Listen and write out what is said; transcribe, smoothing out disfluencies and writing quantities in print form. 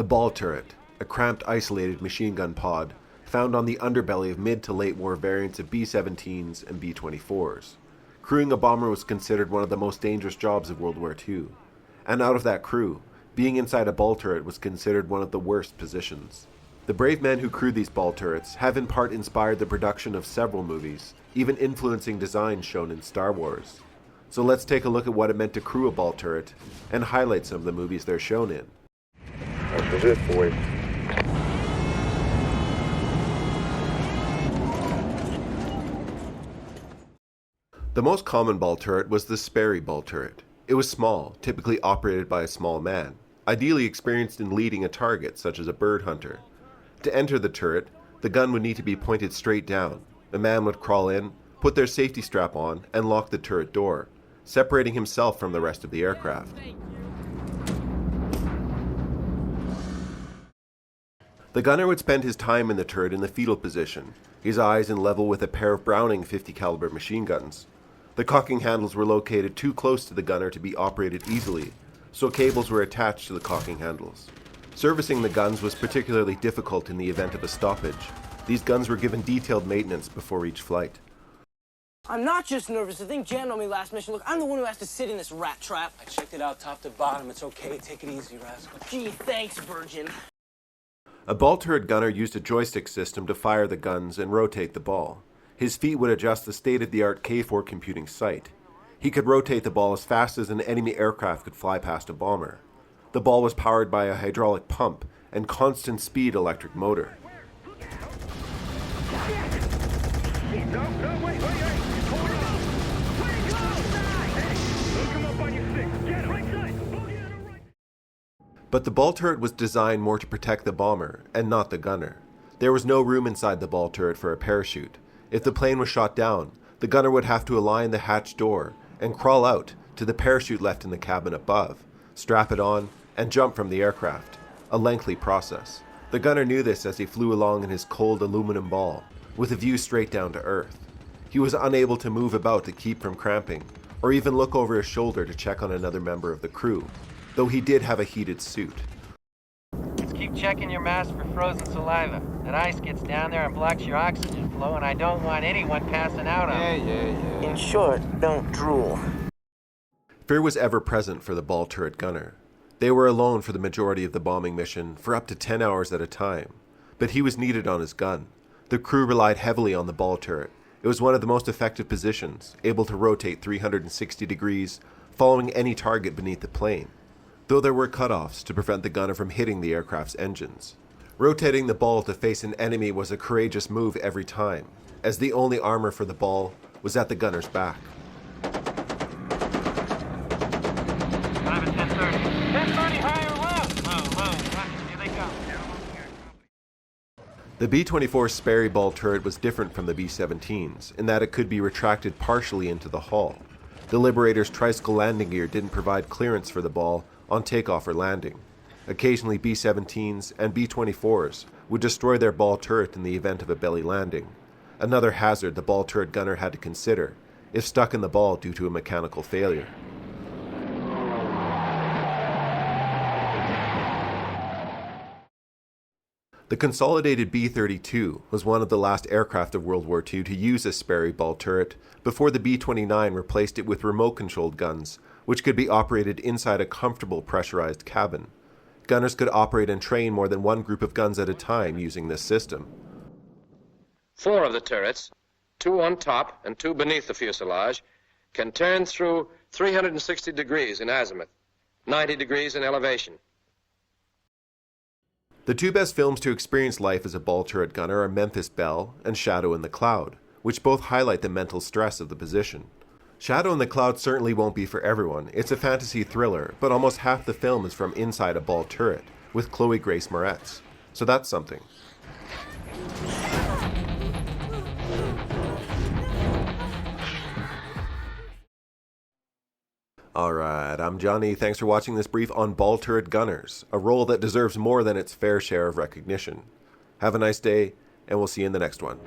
The ball turret, a cramped isolated machine gun pod found on the underbelly of mid to late war variants of B-17s and B-24s. Crewing a bomber was considered one of the most dangerous jobs of World War II, and out of that crew, being inside a ball turret was considered one of the worst positions. The brave men who crewed these ball turrets have in part inspired the production of several movies, even influencing designs shown in Star Wars. So let's take a look at what it meant to crew a ball turret and highlight some of the movies they're shown in. After this, boys. The most common ball turret was the Sperry ball turret. It was small, typically operated by a small man, ideally experienced in leading a target such as a bird hunter. To enter the turret, the gun would need to be pointed straight down. A man would crawl in, put their safety strap on, and lock the turret door, separating himself from the rest of the aircraft. The gunner would spend his time in the turret in the fetal position, his eyes in level with a pair of Browning 50 caliber machine guns. The cocking handles were located too close to the gunner to be operated easily, so cables were attached to the cocking handles. Servicing the guns was particularly difficult in the event of a stoppage. These guns were given detailed maintenance before each flight. I'm not just nervous. I think jammed on me last mission. Look, I'm the one who has to sit in this rat trap. I checked it out top to bottom. It's okay. Take it easy, rascal. Gee, thanks, Virgin. A ball turret gunner used a joystick system to fire the guns and rotate the ball. His feet would adjust the state-of-the-art K4 computing sight. He could rotate the ball as fast as an enemy aircraft could fly past a bomber. The ball was powered by a hydraulic pump and constant speed electric motor. But the ball turret was designed more to protect the bomber and not the gunner. There was no room inside the ball turret for a parachute. If the plane was shot down, the gunner would have to align the hatch door and crawl out to the parachute left in the cabin above, strap it on, and jump from the aircraft, a lengthy process. The gunner knew this as he flew along in his cold aluminum ball, with a view straight down to earth. He was unable to move about to keep from cramping, or even look over his shoulder to check on another member of the crew, though he did have a heated suit. Just keep checking your mask for frozen saliva. That ice gets down there and blocks your oxygen flow, and I don't want anyone passing out on it. Yeah. In short, don't drool. Fear was ever present for the ball turret gunner. They were alone for the majority of the bombing mission for up to 10 hours at a time, but he was needed on his gun. The crew relied heavily on the ball turret. It was one of the most effective positions, able to rotate 360 degrees, following any target beneath the plane, though there were cutoffs to prevent the gunner from hitting the aircraft's engines. Rotating the ball to face an enemy was a courageous move every time, as the only armor for the ball was at the gunner's back. Time at 10:30. 10:30, higher left. Low. Here they come. The B-24 Sperry ball turret was different from the B-17s in that it could be retracted partially into the hull. The Liberator's tricycle landing gear didn't provide clearance for the ball on takeoff or landing. Occasionally B-17s and B-24s would destroy their ball turret in the event of a belly landing, another hazard the ball turret gunner had to consider if stuck in the ball due to a mechanical failure. The consolidated B-32 was one of the last aircraft of World War II to use a Sperry ball turret before the B-29 replaced it with remote-controlled guns, which could be operated inside a comfortable pressurized cabin. Gunners could operate and train more than one group of guns at a time using this system. 4 of the turrets, 2 on top and 2 beneath the fuselage, can turn through 360 degrees in azimuth, 90 degrees in elevation. The two best films to experience life as a ball turret gunner are Memphis Belle and Shadow in the Cloud, which both highlight the mental stress of the position. Shadow in the Cloud certainly won't be for everyone. It's a fantasy thriller, but almost half the film is from inside a ball turret, with Chloe Grace Moretz. So that's something. Alright, I'm Johnny. Thanks for watching this brief on ball turret gunners, a role that deserves more than its fair share of recognition. Have a nice day, and we'll see you in the next one.